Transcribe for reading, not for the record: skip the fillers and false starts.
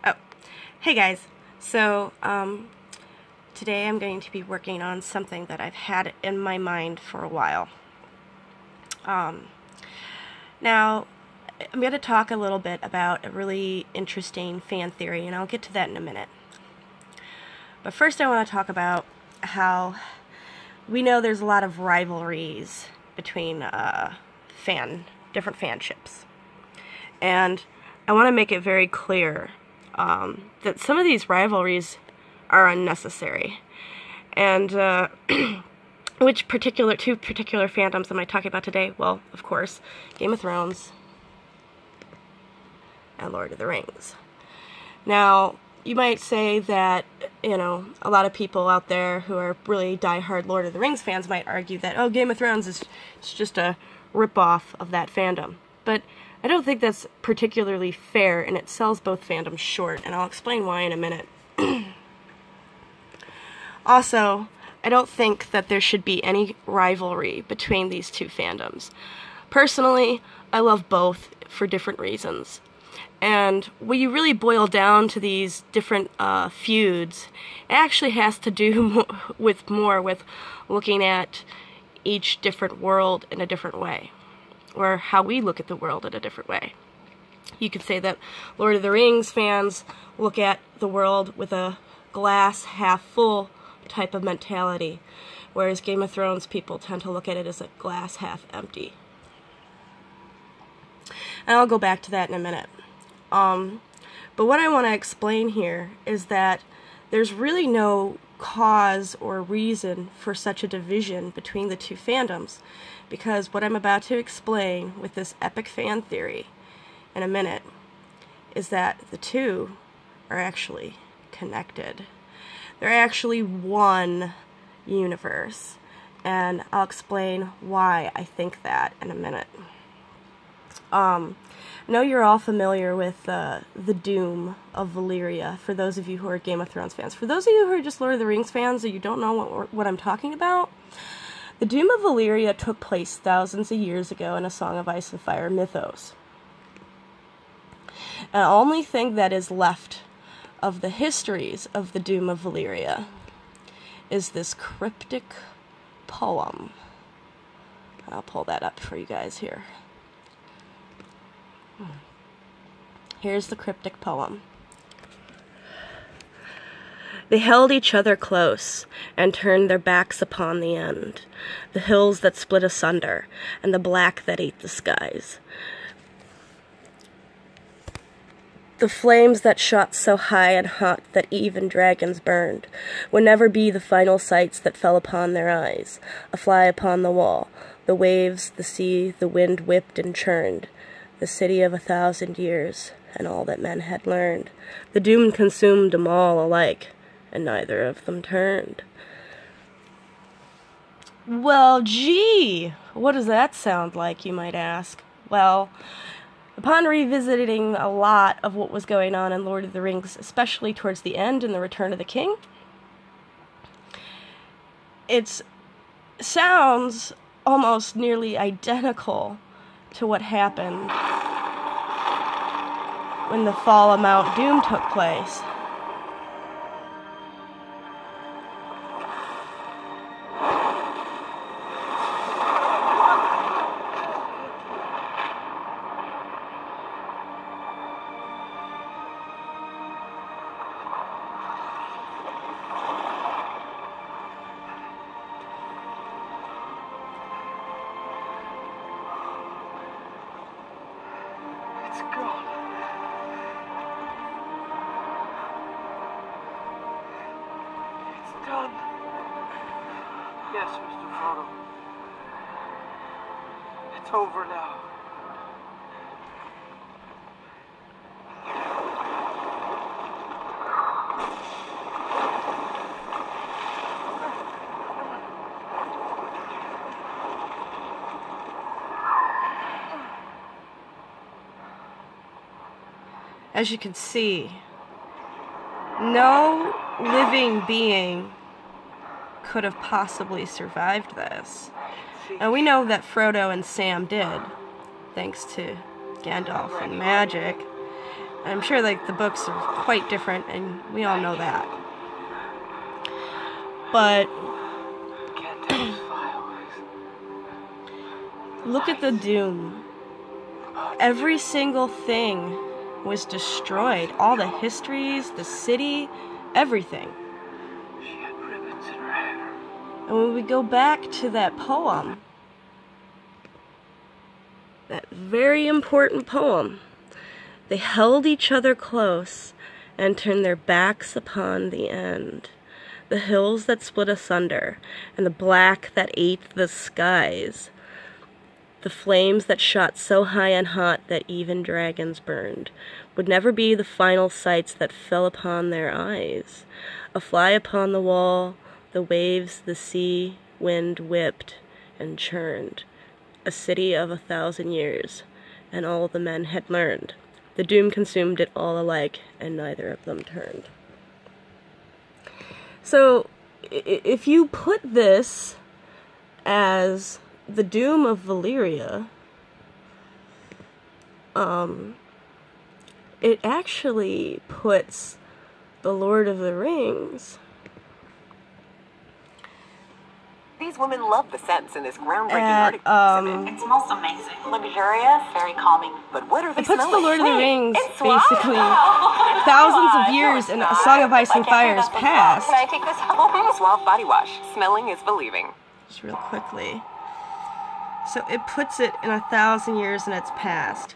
Oh, hey guys. So, today I'm going to be working on something that I've had in my mind for a while. Now, I'm going to talk a little bit about a really interesting fan theory, and I'll get to that in a minute. But first I want to talk about how we know there's a lot of rivalries between different fanships. And I want to make it very clear that some of these rivalries are unnecessary. And two particular fandoms am I talking about today? Well, of course, Game of Thrones and Lord of the Rings. Now, you might say that, you know, a lot of people out there who are really diehard Lord of the Rings fans might argue that, oh, Game of Thrones is just a ripoff of that fandom. But I don't think that's particularly fair, and it sells both fandoms short, and I'll explain why in a minute. Also, I don't think that there should be any rivalry between these two fandoms. Personally, I love both for different reasons. And when you really boil down to these different feuds, it actually has to do more with looking at each different world in a different way, or how we look at the world in a different way. You could say that Lord of the Rings fans look at the world with a glass half full type of mentality, whereas Game of Thrones people tend to look at it as a glass half empty. And I'll go back to that in a minute. But what I want to explain here is that there's really no cause or reason for such a division between the two fandoms, because what I'm about to explain with this epic fan theory in a minute is that the two are actually connected. They're actually one universe, and I'll explain why I think that in a minute. I know you're all familiar with the Doom of Valyria, for those of you who are Game of Thrones fans. For those of you who are just Lord of the Rings fans and you don't know what I'm talking about, the Doom of Valyria took place thousands of years ago in a Song of Ice and Fire mythos. And the only thing that is left of the histories of the Doom of Valyria is this cryptic poem. I'll pull that up for you guys here. Here's the cryptic poem. They held each other close and turned their backs upon the end, the hills that split asunder and the black that ate the skies. The flames that shot so high and hot that even dragons burned would never be the final sights that fell upon their eyes, a fly upon the wall, the waves, the sea, the wind whipped and churned, the city of 1,000 years, and all that men had learned. The doom consumed them all alike, and neither of them turned. Well, gee, what does that sound like, you might ask? Well, upon revisiting a lot of what was going on in Lord of the Rings, especially towards the end in The Return of the King, it sounds almost nearly identical to what happened when the fall of Mount Doom took place. It's gone. It's done. Yes, Mr. Frodo. It's over now. As you can see, no living being could have possibly survived this. And we know that Frodo and Sam did, thanks to Gandalf and magic. I'm sure like the books are quite different, and we all know that. But Can't take his fireworks. look at the doom. Every single thing was destroyed. All the histories, the city, everything. She had ribbons in her hair. And when we go back to that poem, that very important poem, they held each other close and turned their backs upon the end. The hills that split asunder, and the black that ate the skies. The flames that shot so high and hot that even dragons burned, would never be the final sights that fell upon their eyes. A fly upon the wall, the waves, the sea, wind whipped and churned. A city of 1,000 years, and all the men had learned. The doom consumed it all alike, and neither of them turned. So, if you put this as the doom of Valyria, it actually puts the Lord of the Rings. These women love the scents in this groundbreaking At, article. It smells amazing. Luxurious, very calming. But what are they It puts smelling? the Lord of the Rings it's swamp. basically thousands of years in A Song of Ice and Fire's past. Can I take this home? Suave body wash. Smelling is believing. Just real quickly. So it puts it in 1,000 years in its past.